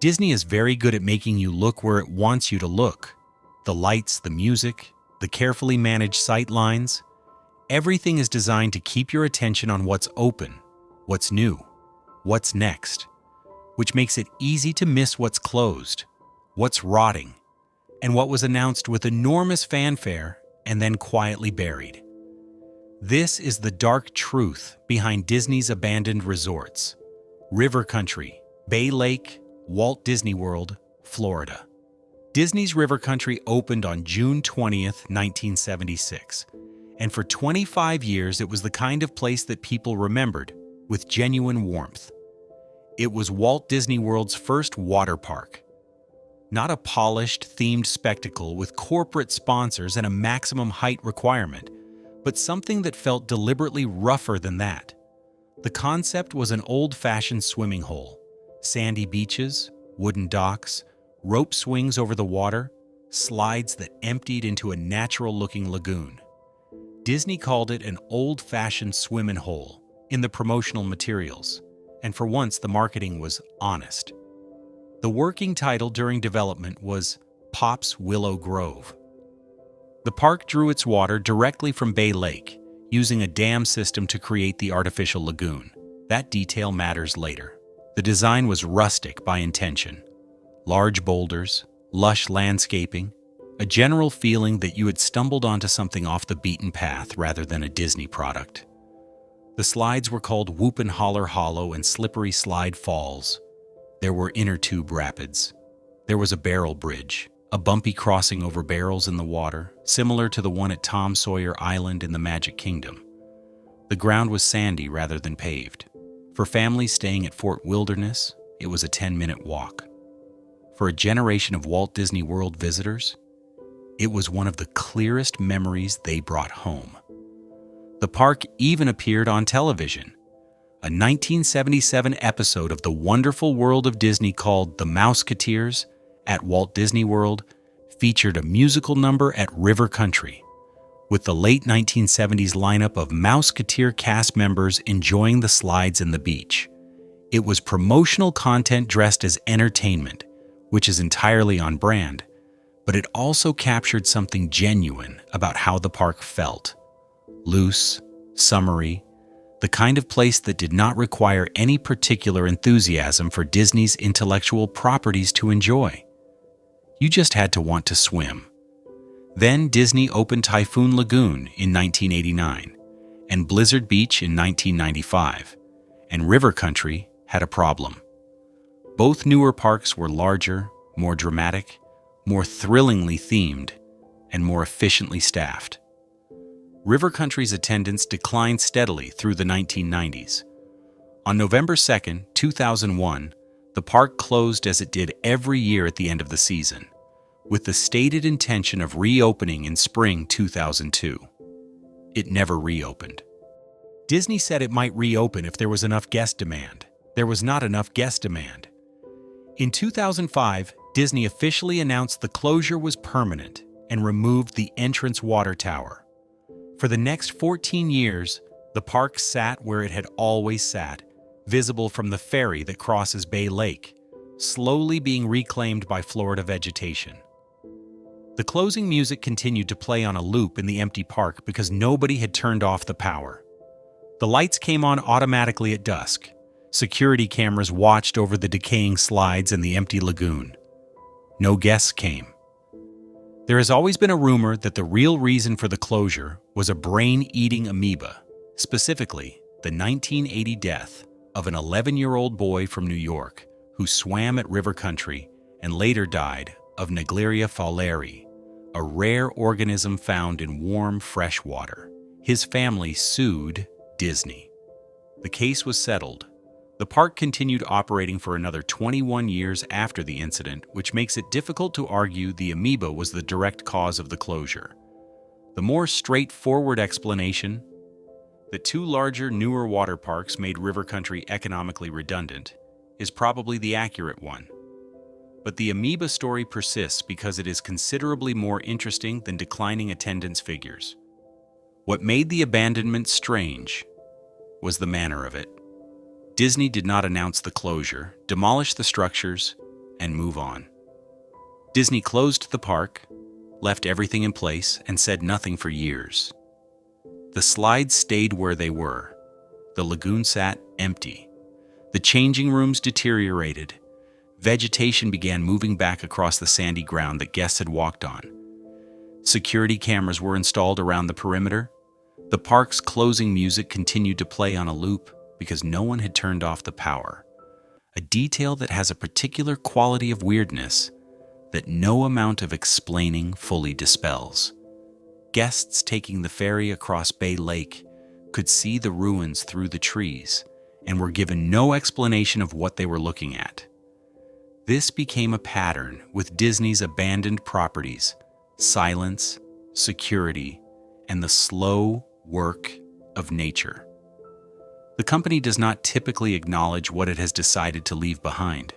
Disney is very good at making you look where it wants you to look. The lights, the music, the carefully managed sight lines, everything is designed to keep your attention on what's open, what's new, what's next, which makes it easy to miss what's closed, what's rotting, and what was announced with enormous fanfare and then quietly buried. This is the dark truth behind Disney's abandoned resorts. River Country, Bay Lake, Walt Disney World, Florida. Disney's River Country opened on June 20th, 1976, and for 25 years it was the kind of place that people remembered with genuine warmth. It was Walt Disney World's first water park. Not a polished, themed spectacle with corporate sponsors and a maximum height requirement, but something that felt deliberately rougher than that. The concept was an old-fashioned swimming hole, sandy beaches, wooden docks, rope swings over the water, slides that emptied into a natural-looking lagoon. Disney called it an old-fashioned swimming hole in the promotional materials, and for once the marketing was honest. The working title during development was Pop's Willow Grove. The park drew its water directly from Bay Lake, using a dam system to create the artificial lagoon. That detail matters later. The design was rustic by intention. Large boulders, lush landscaping, a general feeling that you had stumbled onto something off the beaten path rather than a Disney product. The slides were called Whoop and Holler Hollow and Slippery Slide Falls. There were inner tube rapids. There was a barrel bridge, a bumpy crossing over barrels in the water, similar to the one at Tom Sawyer Island in the Magic Kingdom. The ground was sandy rather than paved. For families staying at Fort Wilderness, it was a 10-minute walk. For a generation of Walt Disney World visitors, it was one of the clearest memories they brought home. The park even appeared on television. A 1977 episode of The Wonderful World of Disney called The Mouseketeers at Walt Disney World featured a musical number at River Country, with the late 1970s lineup of Mouseketeer cast members enjoying the slides and the beach. It was promotional content dressed as entertainment, which is entirely on brand, but it also captured something genuine about how the park felt. Loose, summery, the kind of place that did not require any particular enthusiasm for Disney's intellectual properties to enjoy. You just had to want to swim. Then Disney opened Typhoon Lagoon in 1989 and Blizzard Beach in 1995, and River Country had a problem. Both newer parks were larger, more dramatic, more thrillingly themed, and more efficiently staffed. River Country's attendance declined steadily through the 1990s. On November 2, 2001, the park closed as it did every year at the end of the season, with the stated intention of reopening in spring 2002. It never reopened. Disney said it might reopen if there was enough guest demand. There was not enough guest demand. In 2005, Disney officially announced the closure was permanent and removed the entrance water tower. For the next 14 years, the park sat where it had always sat, visible from the ferry that crosses Bay Lake, slowly being reclaimed by Florida vegetation. The closing music continued to play on a loop in the empty park because nobody had turned off the power. The lights came on automatically at dusk. Security cameras watched over the decaying slides and the empty lagoon. No guests came. There has always been a rumor that the real reason for the closure was a brain-eating amoeba, specifically the 1980 death of an 11-year-old boy from New York who swam at River Country and later died of Naegleria fowleri, a rare organism found in warm, fresh water. His family sued Disney. The case was settled. The park continued operating for another 21 years after the incident, which makes it difficult to argue the amoeba was the direct cause of the closure. The more straightforward explanation, that two larger, newer water parks made River Country economically redundant, is probably the accurate one. But the amoeba story persists because it is considerably more interesting than declining attendance figures. What made the abandonment strange was the manner of it. Disney did not announce the closure, demolish the structures, and move on. Disney closed the park, left everything in place, and said nothing for years. The slides stayed where they were. The lagoon sat empty. The changing rooms deteriorated. Vegetation began moving back across the sandy ground that guests had walked on. Security cameras were installed around the perimeter. The park's closing music continued to play on a loop because no one had turned off the power. A detail that has a particular quality of weirdness that no amount of explaining fully dispels. Guests taking the ferry across Bay Lake could see the ruins through the trees and were given no explanation of what they were looking at. This became a pattern with Disney's abandoned properties: silence, security, and the slow work of nature. The company does not typically acknowledge what it has decided to leave behind.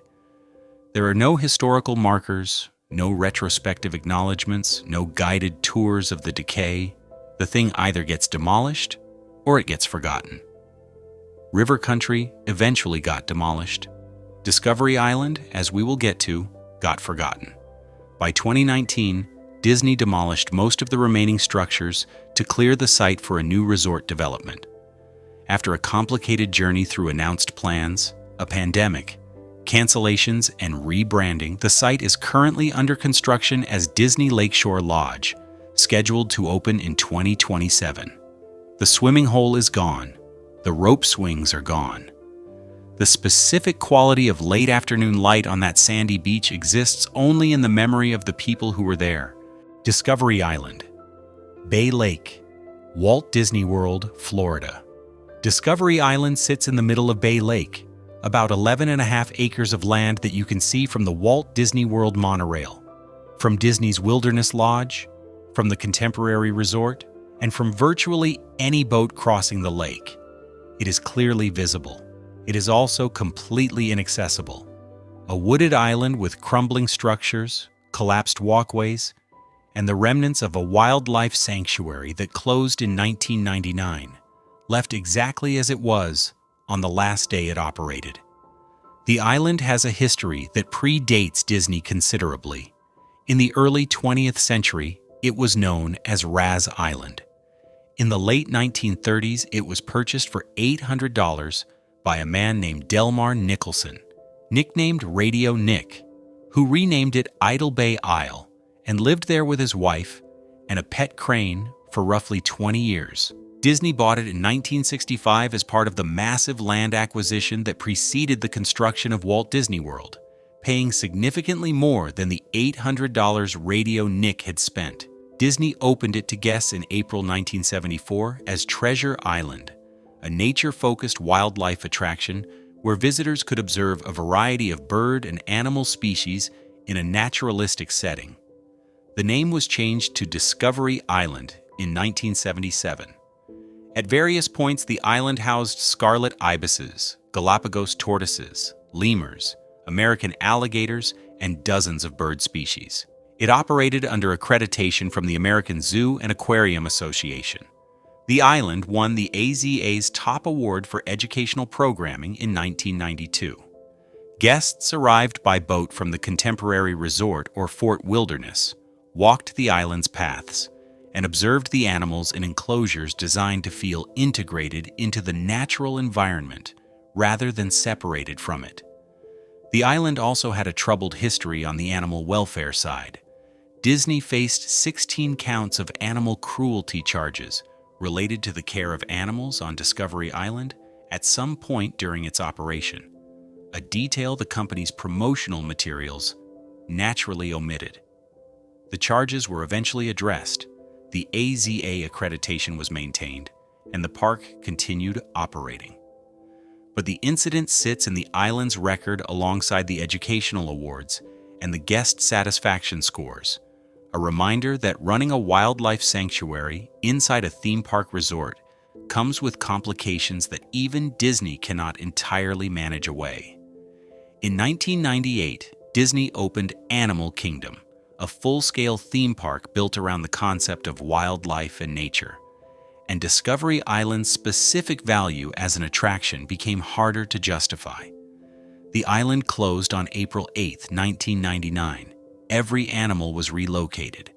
There are no historical markers, no retrospective acknowledgments, no guided tours of the decay. The thing either gets demolished or it gets forgotten. River Country eventually got demolished. Discovery Island, as we will get to, got forgotten. By 2019, Disney demolished most of the remaining structures to clear the site for a new resort development. After a complicated journey through announced plans, a pandemic, cancellations, and rebranding, the site is currently under construction as Disney Lakeshore Lodge, scheduled to open in 2027. The swimming hole is gone. The rope swings are gone. The specific quality of late afternoon light on that sandy beach exists only in the memory of the people who were there. Discovery Island, Bay Lake, Walt Disney World, Florida. Discovery Island sits in the middle of Bay Lake, about 11.5 acres of land that you can see from the Walt Disney World monorail, from Disney's Wilderness Lodge, from the Contemporary Resort, and from virtually any boat crossing the lake. It is clearly visible. It is also completely inaccessible. A wooded island with crumbling structures, collapsed walkways, and the remnants of a wildlife sanctuary that closed in 1999, left exactly as it was on the last day it operated. The island has a history that predates Disney considerably. In the early 20th century, it was known as Raz Island. In the late 1930s, it was purchased for $800 by a man named Delmar Nicholson, nicknamed Radio Nick, who renamed it Idle Bay Isle and lived there with his wife and a pet crane for roughly 20 years. Disney bought it in 1965 as part of the massive land acquisition that preceded the construction of Walt Disney World, paying significantly more than the $800 Radio Nick had spent. Disney opened it to guests in April 1974 as Treasure Island, a nature-focused wildlife attraction where visitors could observe a variety of bird and animal species in a naturalistic setting. The name was changed to Discovery Island in 1977. At various points, the island housed scarlet ibises, Galapagos tortoises, lemurs, American alligators, and dozens of bird species. It operated under accreditation from the American Zoo and Aquarium Association. The island won the AZA's top award for educational programming in 1992. Guests arrived by boat from the Contemporary Resort or Fort Wilderness, walked the island's paths, and observed the animals in enclosures designed to feel integrated into the natural environment rather than separated from it. The island also had a troubled history on the animal welfare side. Disney faced 16 counts of animal cruelty charges related to the care of animals on Discovery Island at some point during its operation, a detail the company's promotional materials naturally omitted. The charges were eventually addressed, the AZA accreditation was maintained, and the park continued operating. But the incident sits in the island's record alongside the educational awards and the guest satisfaction scores, a reminder that running a wildlife sanctuary inside a theme park resort comes with complications that even Disney cannot entirely manage away. In 1998, Disney opened Animal Kingdom, a full-scale theme park built around the concept of wildlife and nature, and Discovery Island's specific value as an attraction became harder to justify. The island closed on April 8, 1999. Every animal was relocated.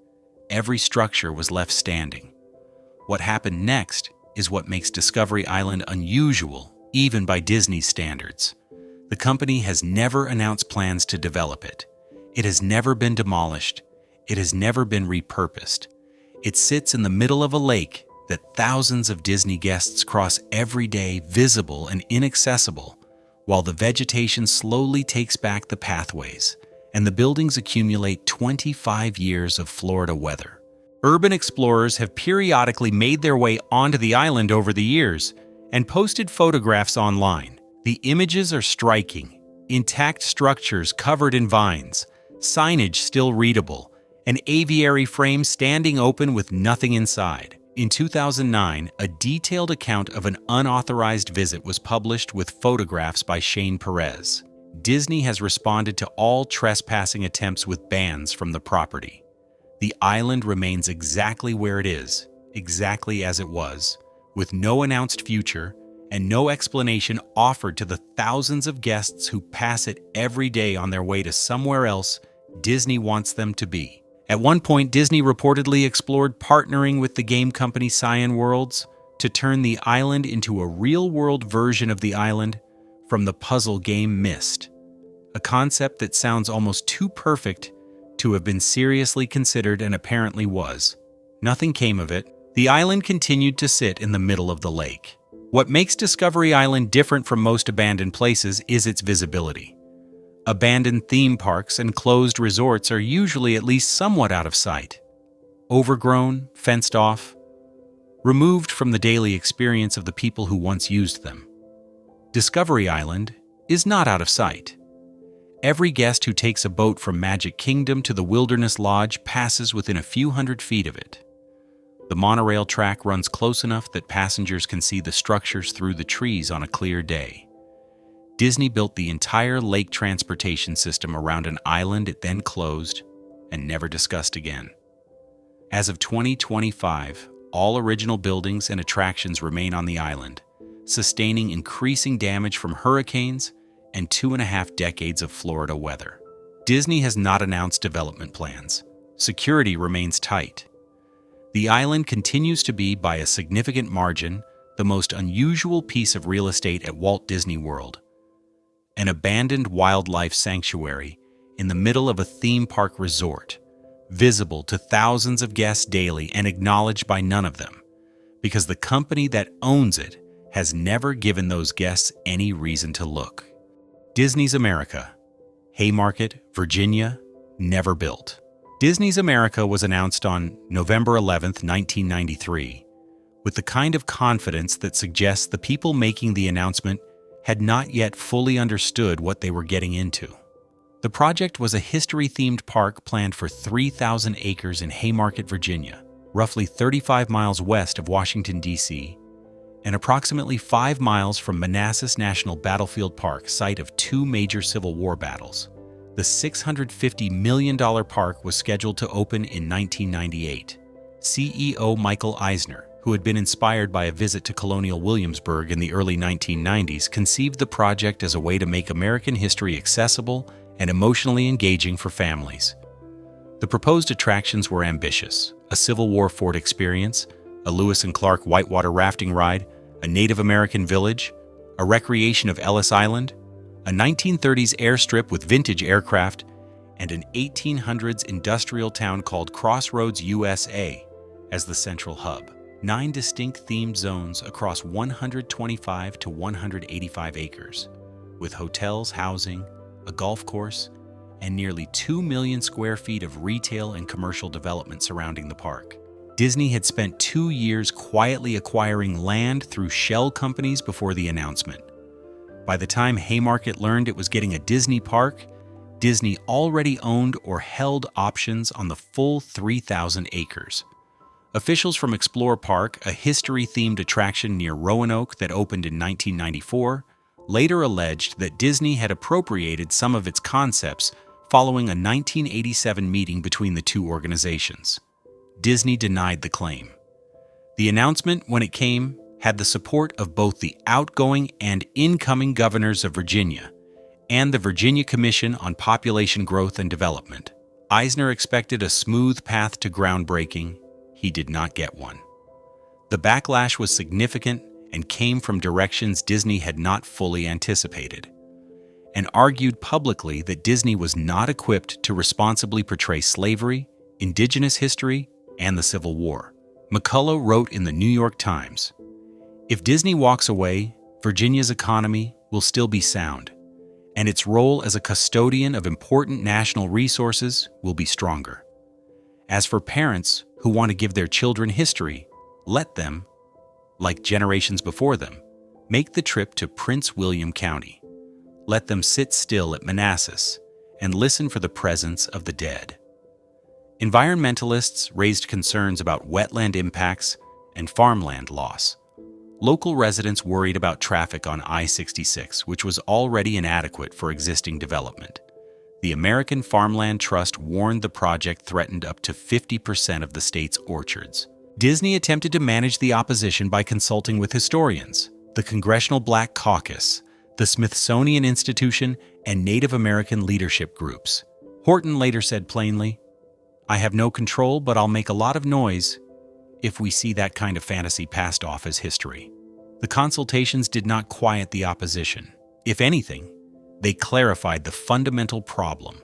Every structure was left standing. What happened next is what makes Discovery Island unusual, even by Disney's standards. The company has never announced plans to develop it. It has never been demolished. It has never been repurposed. It sits in the middle of a lake that thousands of Disney guests cross every day, visible and inaccessible, while the vegetation slowly takes back the pathways and the buildings accumulate 25 years of Florida weather. Urban explorers have periodically made their way onto the island over the years and posted photographs online. The images are striking: intact structures covered in vines, signage still readable, an aviary frame standing open with nothing inside. In 2009, a detailed account of an unauthorized visit was published with photographs by Shane Perez. Disney has responded to all trespassing attempts with bans from the property. The island remains exactly where it is, exactly as it was, with no announced future and no explanation offered to the thousands of guests who pass it every day on their way to somewhere else Disney wants them to be. At one point, Disney reportedly explored partnering with the game company Cyan Worlds to turn the island into a real-world version of the island from the puzzle game Myst, a concept that sounds almost too perfect to have been seriously considered and apparently was. Nothing came of it. The island continued to sit in the middle of the lake. What makes Discovery Island different from most abandoned places is its visibility. Abandoned theme parks and closed resorts are usually at least somewhat out of sight. Overgrown, fenced off, removed from the daily experience of the people who once used them. Discovery Island is not out of sight. Every guest who takes a boat from Magic Kingdom to the Wilderness Lodge passes within a few hundred feet of it. The monorail track runs close enough that passengers can see the structures through the trees on a clear day. Disney built the entire lake transportation system around an island it then closed and never discussed again. As of 2025, all original buildings and attractions remain on the island, sustaining increasing damage from hurricanes and 2.5 decades of Florida weather. Disney has not announced development plans. Security remains tight. The island continues to be, by a significant margin, the most unusual piece of real estate at Walt Disney World. An abandoned wildlife sanctuary in the middle of a theme park resort, visible to thousands of guests daily and acknowledged by none of them, because the company that owns it has never given those guests any reason to look. Disney's America, Haymarket, Virginia, never built. Disney's America was announced on November 11, 1993, with the kind of confidence that suggests the people making the announcement had not yet fully understood what they were getting into. The project was a history-themed park planned for 3,000 acres in Haymarket, Virginia, roughly 35 miles west of Washington, D.C., and approximately 5 miles from Manassas National Battlefield Park, site of 2 major Civil War battles. The $650 million park was scheduled to open in 1998. CEO Michael Eisner, who had been inspired by a visit to Colonial Williamsburg in the early 1990s, conceived the project as a way to make American history accessible and emotionally engaging for families. The proposed attractions were ambitious: a Civil War fort experience, a Lewis and Clark whitewater rafting ride, a Native American village, a recreation of Ellis Island, a 1930s airstrip with vintage aircraft, and an 1800s industrial town called Crossroads, USA, as the central hub. 9 distinct themed zones across 125 to 185 acres, with hotels, housing, a golf course, and nearly 2 million square feet of retail and commercial development surrounding the park. Disney had spent 2 years quietly acquiring land through shell companies before the announcement. By the time Haymarket learned it was getting a Disney park, Disney already owned or held options on the full 3,000 acres. Officials from Explore Park, a history-themed attraction near Roanoke that opened in 1994, later alleged that Disney had appropriated some of its concepts following a 1987 meeting between the two organizations. Disney denied the claim. The announcement, when it came, had the support of both the outgoing and incoming governors of Virginia, and the Virginia Commission on Population Growth and Development. Eisner expected a smooth path to groundbreaking. He did not get one. The backlash was significant and came from directions Disney had not fully anticipated, and argued publicly that Disney was not equipped to responsibly portray slavery, indigenous history, and the Civil War. McCullough wrote in the New York Times, "If Disney walks away, Virginia's economy will still be sound, and its role as a custodian of important national resources will be stronger. As for parents who want to give their children history, let them, like generations before them, make the trip to Prince William County. Let them sit still at Manassas and listen for the presence of the dead." Environmentalists raised concerns about wetland impacts and farmland loss. Local residents worried about traffic on I-66, which was already inadequate for existing development. The American Farmland Trust warned the project threatened up to 50% of the state's orchards. Disney attempted to manage the opposition by consulting with historians, the Congressional Black Caucus, the Smithsonian Institution, and Native American leadership groups. Horton later said plainly, "I have no control, but I'll make a lot of noise if we see that kind of fantasy passed off as history." The consultations did not quiet the opposition. If anything, they clarified the fundamental problem: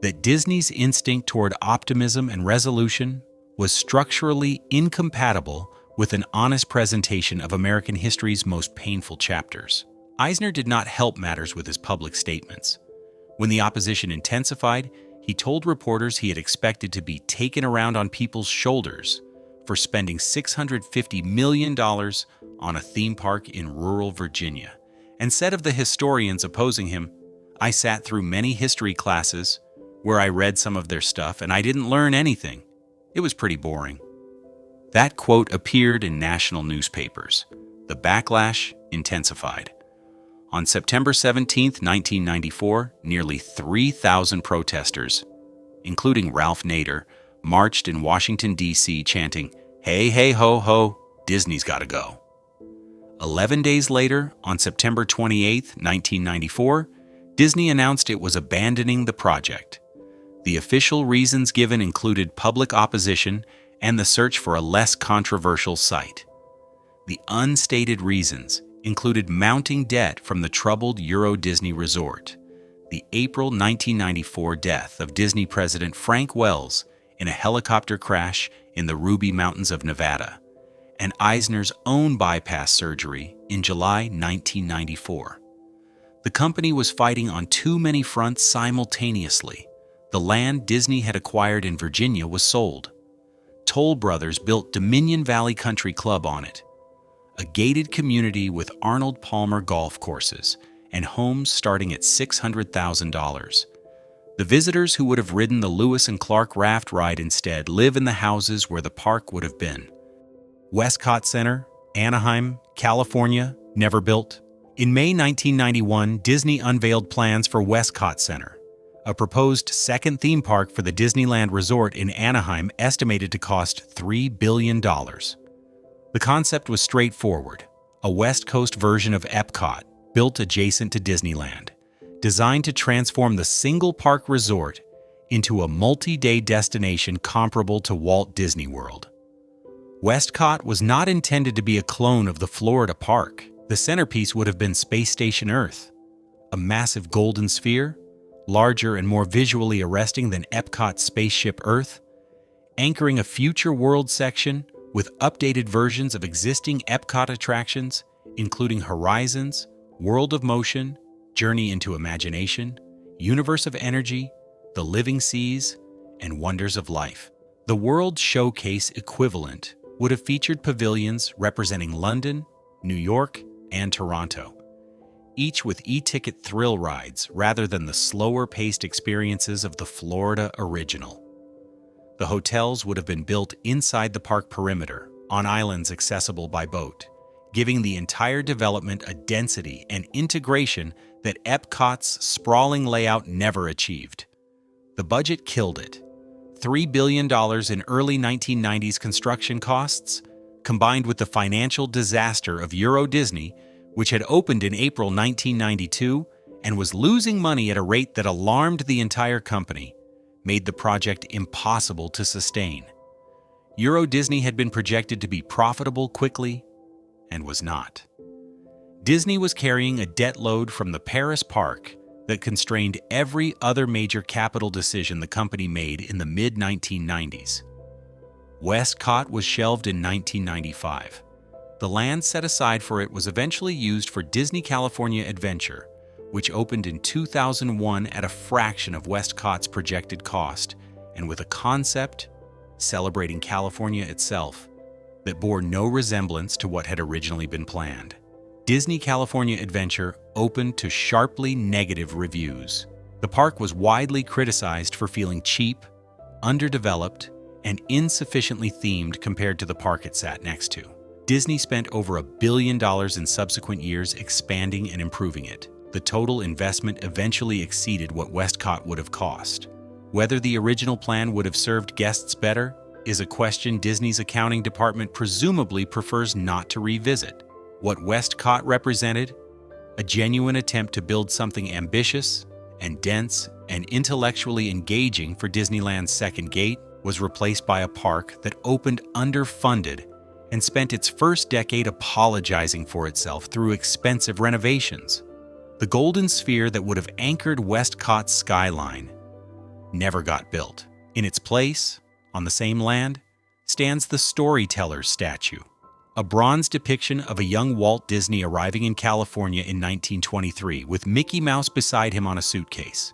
that Disney's instinct toward optimism and resolution was structurally incompatible with an honest presentation of American history's most painful chapters. Eisner did not help matters with his public statements. When the opposition intensified, he told reporters he had expected to be taken around on people's shoulders for spending $650 million on a theme park in rural Virginia, and said of the historians opposing him, "I sat through many history classes where I read some of their stuff and I didn't learn anything. It was pretty boring." That quote appeared in national newspapers. The backlash intensified. On September 17, 1994, nearly 3,000 protesters, including Ralph Nader, marched in Washington, D.C. chanting, "Hey, hey, ho, ho, Disney's gotta go." 11 days later, on September 28, 1994, Disney announced it was abandoning the project. The official reasons given included public opposition and the search for a less controversial site. The unstated reasons included mounting debt from the troubled Euro Disney resort, the April 1994 death of Disney president Frank Wells in a helicopter crash in the Ruby Mountains of Nevada, and Eisner's own bypass surgery in July 1994. The company was fighting on too many fronts simultaneously. The land Disney had acquired in Virginia was sold. Toll Brothers built Dominion Valley Country Club on it, a gated community with Arnold Palmer golf courses and homes starting at $600,000. The visitors who would have ridden the Lewis and Clark raft ride instead live in the houses where the park would have been. Westcot Center, Anaheim, California, never built. In May 1991, Disney unveiled plans for Westcot Center, a proposed second theme park for the Disneyland Resort in Anaheim estimated to cost $3 billion. The concept was straightforward: a West Coast version of Epcot, built adjacent to Disneyland, designed to transform the single park resort into a multi-day destination comparable to Walt Disney World. Westcot was not intended to be a clone of the Florida park. The centerpiece would have been Space Station Earth, a massive golden sphere, larger and more visually arresting than Epcot's Spaceship Earth, anchoring a future world section with updated versions of existing Epcot attractions, including Horizons, World of Motion, Journey into Imagination, Universe of Energy, The Living Seas, and Wonders of Life. The World Showcase equivalent would have featured pavilions representing London, New York, and Toronto, each with e-ticket thrill rides rather than the slower-paced experiences of the Florida original. The hotels would have been built inside the park perimeter, on islands accessible by boat, giving the entire development a density and integration that Epcot's sprawling layout never achieved. The budget killed it. $3 billion in early 1990s construction costs, combined with the financial disaster of Euro Disney, which had opened in April 1992 and was losing money at a rate that alarmed the entire company, made the project impossible to sustain. Euro Disney had been projected to be profitable quickly, and was not. Disney was carrying a debt load from the Paris park that constrained every other major capital decision the company made in the mid-1990s. Westcot was shelved in 1995. The land set aside for it was eventually used for Disney California Adventure, which opened in 2001 at a fraction of Westcot's projected cost, and with a concept celebrating California itself that bore no resemblance to what had originally been planned. Disney California Adventure opened to sharply negative reviews. The park was widely criticized for feeling cheap, underdeveloped, and insufficiently themed compared to the park it sat next to. Disney spent over $1 billion in subsequent years expanding and improving it. The total investment eventually exceeded what Westcot would have cost. Whether the original plan would have served guests better is a question Disney's accounting department presumably prefers not to revisit. What Westcot represented, a genuine attempt to build something ambitious and dense and intellectually engaging for Disneyland's second gate, was replaced by a park that opened underfunded and spent its first decade apologizing for itself through expensive renovations. The golden sphere that would have anchored Westcot's skyline never got built. In its place, on the same land, stands the Storyteller's statue, a bronze depiction of a young Walt Disney arriving in California in 1923 with Mickey Mouse beside him on a suitcase.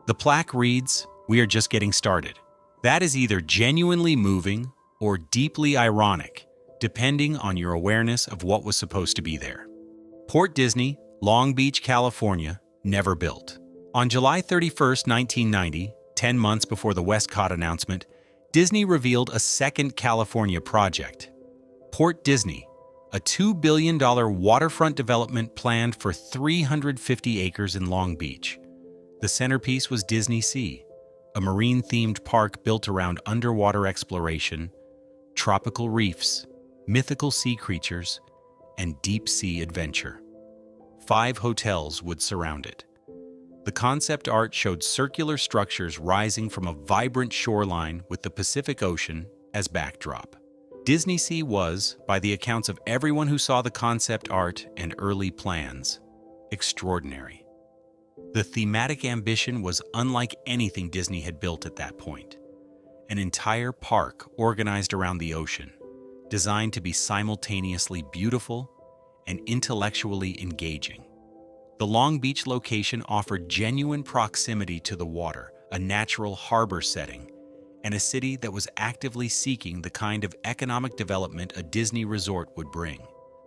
The plaque reads, "We are just getting started." That is either genuinely moving or deeply ironic, depending on your awareness of what was supposed to be there. Port Disney, Long Beach, California, never built. On July 31, 1990, 10 months before the Westcot announcement, Disney revealed a second California project, Port Disney, a $2 billion waterfront development planned for 350 acres in Long Beach. The centerpiece was Disney Sea, a marine-themed park built around underwater exploration, tropical reefs, mythical sea creatures, and deep-sea adventure. 5 hotels would surround it. The concept art showed circular structures rising from a vibrant shoreline with the Pacific Ocean as backdrop. Disney Sea was, by the accounts of everyone who saw the concept art and early plans, extraordinary. The thematic ambition was unlike anything Disney had built at that point. An entire park organized around the ocean, designed to be simultaneously beautiful and intellectually engaging. The Long Beach location offered genuine proximity to the water, a natural harbor setting, and a city that was actively seeking the kind of economic development a Disney resort would bring.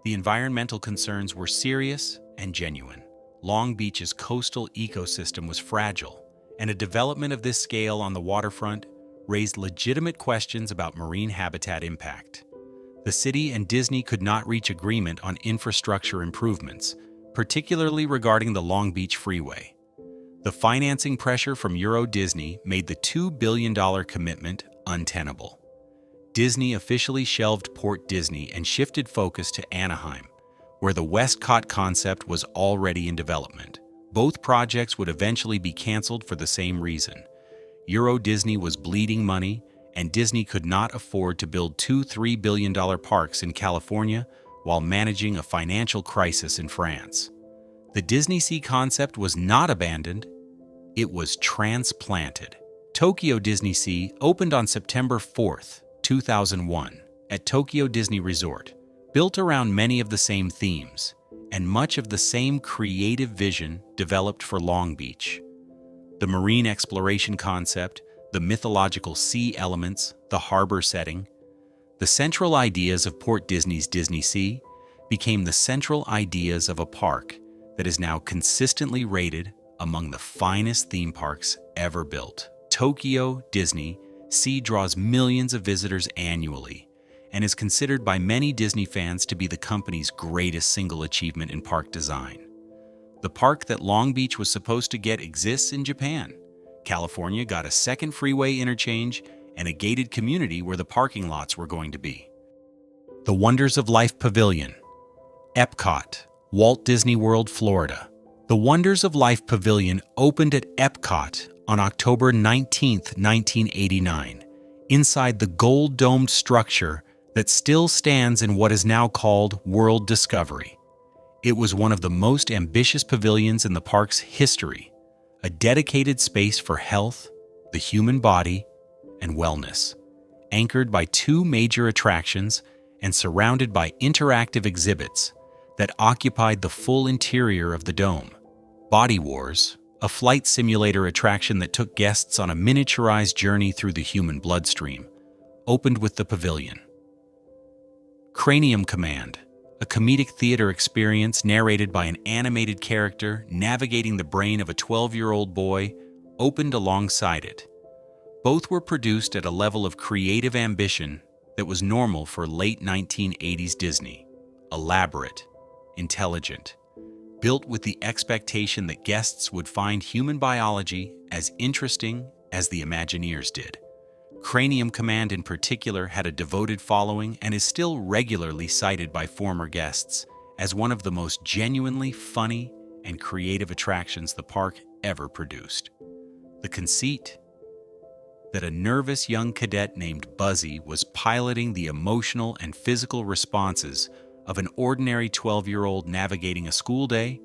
The environmental concerns were serious and genuine. Long Beach's coastal ecosystem was fragile, and a development of this scale on the waterfront raised legitimate questions about marine habitat impact. The city and Disney could not reach agreement on infrastructure improvements, particularly regarding the Long Beach Freeway. The financing pressure from Euro Disney made the $2 billion commitment untenable. Disney officially shelved Port Disney and shifted focus to Anaheim, where the Westcot concept was already in development. Both projects would eventually be canceled for the same reason. Euro Disney was bleeding money, and Disney could not afford to build two $3 billion parks in California while managing a financial crisis in France. The Disney Sea concept was not abandoned, it was transplanted. Tokyo Disney Sea opened on September 4, 2001, at Tokyo Disney Resort, built around many of the same themes, and much of the same creative vision developed for Long Beach. The marine exploration concept, the mythological sea elements, the harbor setting, the central ideas of Port Disney's Disney Sea became the central ideas of a park that is now consistently rated among the finest theme parks ever built. Tokyo Disney Sea draws millions of visitors annually and is considered by many Disney fans to be the company's greatest single achievement in park design. The park that Long Beach was supposed to get exists in Japan. California got a second freeway interchange and a gated community where the parking lots were going to be. The Wonders of Life Pavilion, Epcot, Walt Disney World, Florida. The Wonders of Life Pavilion opened at Epcot on October 19, 1989, inside the gold-domed structure that still stands in what is now called World Discovery. It was one of the most ambitious pavilions in the park's history, a dedicated space for health, the human body, and wellness, anchored by two major attractions and surrounded by interactive exhibits that occupied the full interior of the dome. Body Wars, a flight simulator attraction that took guests on a miniaturized journey through the human bloodstream, opened with the pavilion. Cranium Command, a comedic theater experience narrated by an animated character navigating the brain of a 12-year-old boy, opened alongside it. Both were produced at a level of creative ambition that was normal for late 1980s Disney. Elaborate, intelligent, built with the expectation that guests would find human biology as interesting as the Imagineers did. Cranium Command in particular had a devoted following and is still regularly cited by former guests as one of the most genuinely funny and creative attractions the park ever produced. The conceit that a nervous young cadet named Buzzy was piloting the emotional and physical responses of an ordinary 12-year-old navigating a school day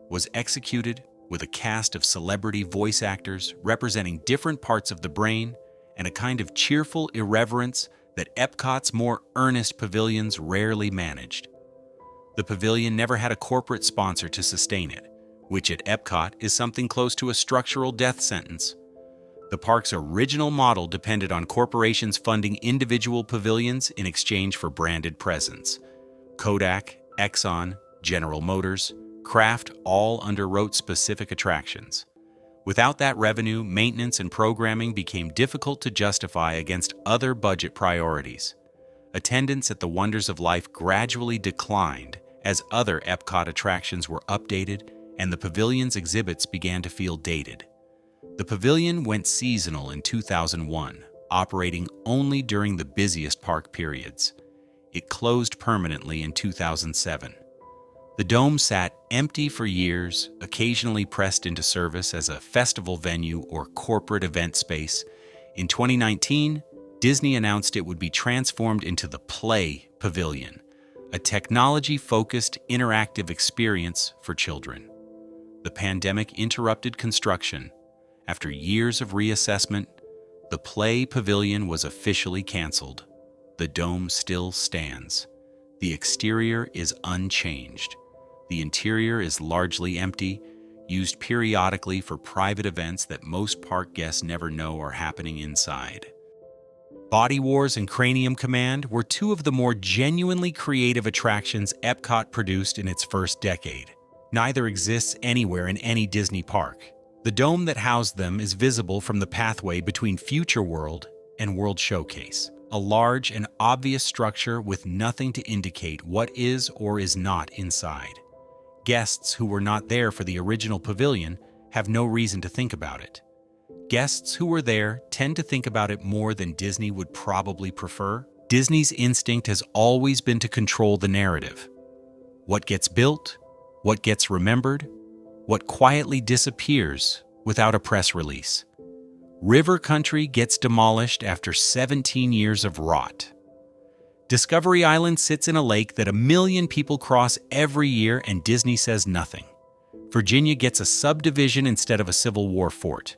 was executed with a cast of celebrity voice actors representing different parts of the brain and a kind of cheerful irreverence that Epcot's more earnest pavilions rarely managed. The pavilion never had a corporate sponsor to sustain it, which at Epcot is something close to a structural death sentence. The park's original model depended on corporations funding individual pavilions in exchange for branded presence. Kodak, Exxon, General Motors, Kraft all underwrote specific attractions. Without that revenue, maintenance and programming became difficult to justify against other budget priorities. Attendance at the Wonders of Life gradually declined as other Epcot attractions were updated and the pavilion's exhibits began to feel dated. The pavilion went seasonal in 2001, operating only during the busiest park periods. It closed permanently in 2007. The dome sat empty for years, occasionally pressed into service as a festival venue or corporate event space. In 2019, Disney announced it would be transformed into the Play Pavilion, a technology-focused interactive experience for children. The pandemic interrupted construction. After years of reassessment, the Play Pavilion was officially canceled. The dome still stands. The exterior is unchanged. The interior is largely empty, used periodically for private events that most park guests never know are happening inside. Body Wars and Cranium Command were two of the more genuinely creative attractions Epcot produced in its first decade. Neither exists anywhere in any Disney park. The dome that housed them is visible from the pathway between Future World and World Showcase, a large and obvious structure with nothing to indicate what is or is not inside. Guests who were not there for the original pavilion have no reason to think about it. Guests who were there tend to think about it more than Disney would probably prefer. Disney's instinct has always been to control the narrative. What gets built, what gets remembered, what quietly disappears without a press release. River Country gets demolished after 17 years of rot. Discovery Island sits in a lake that 1 million people cross every year and Disney says nothing. Virginia gets a subdivision instead of a Civil War fort.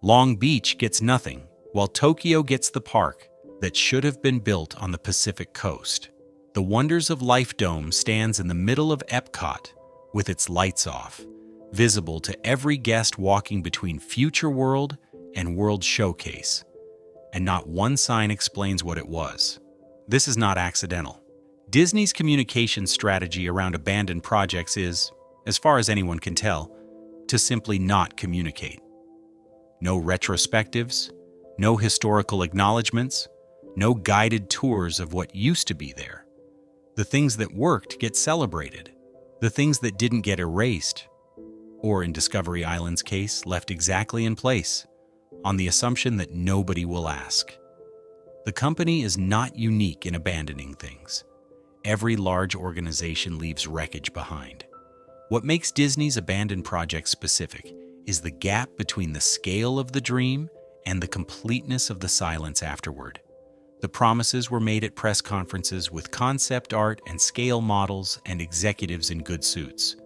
Long Beach gets nothing, while Tokyo gets the park that should have been built on the Pacific coast. The Wonders of Life Dome stands in the middle of Epcot with its lights off, visible to every guest walking between Future World and World Showcase, and not one sign explains what it was. This is not accidental. Disney's communication strategy around abandoned projects is, as far as anyone can tell, to simply not communicate. No retrospectives, no historical acknowledgments, no guided tours of what used to be there. The things that worked get celebrated. The things that didn't get erased, or in Discovery Island's case, left exactly in place, on the assumption that nobody will ask. The company is not unique in abandoning things. Every large organization leaves wreckage behind. What makes Disney's abandoned projects specific is the gap between the scale of the dream and the completeness of the silence afterward. The promises were made at press conferences with concept art and scale models and executives in good suits.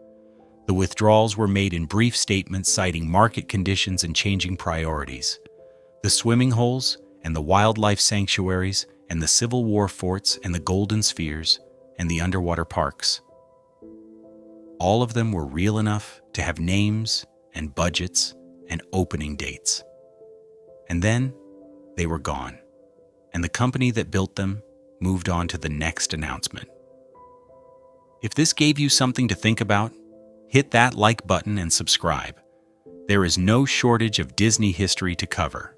The withdrawals were made in brief statements citing market conditions and changing priorities. The swimming holes and the wildlife sanctuaries and the Civil War forts and the Golden Spheres and the underwater parks. All of them were real enough to have names and budgets and opening dates. And then they were gone, and the company that built them moved on to the next announcement. If this gave you something to think about, hit that like button and subscribe. There is no shortage of Disney history to cover.